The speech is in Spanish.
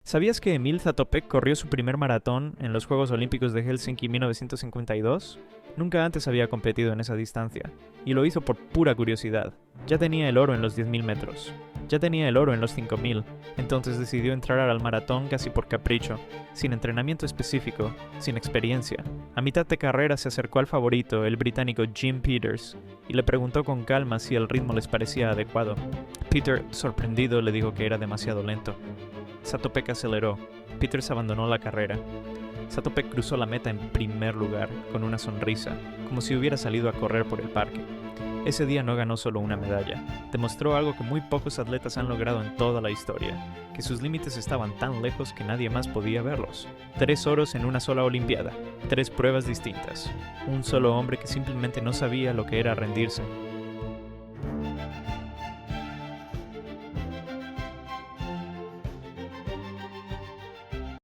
¿Sabías que Emil Zatopek corrió su primer maratón en los Juegos Olímpicos de Helsinki 1952? Nunca antes había competido en esa distancia, y lo hizo por pura curiosidad. Ya tenía el oro en los 10.000 metros. Ya tenía el oro en los 5.000, entonces decidió entrar al maratón casi por capricho, sin entrenamiento específico, sin experiencia. A mitad de carrera se acercó al favorito, el británico Jim Peters, y le preguntó con calma si el ritmo les parecía adecuado. Peter, sorprendido, le dijo que era demasiado lento. Zatopek aceleró. Peters abandonó la carrera. Zatopek cruzó la meta en primer lugar, con una sonrisa, como si hubiera salido a correr por el parque. Ese día no ganó solo una medalla, demostró algo que muy pocos atletas han logrado en toda la historia, que sus límites estaban tan lejos que nadie más podía verlos. 3 oros en una sola olimpiada, 3 pruebas distintas, un solo hombre que simplemente no sabía lo que era rendirse.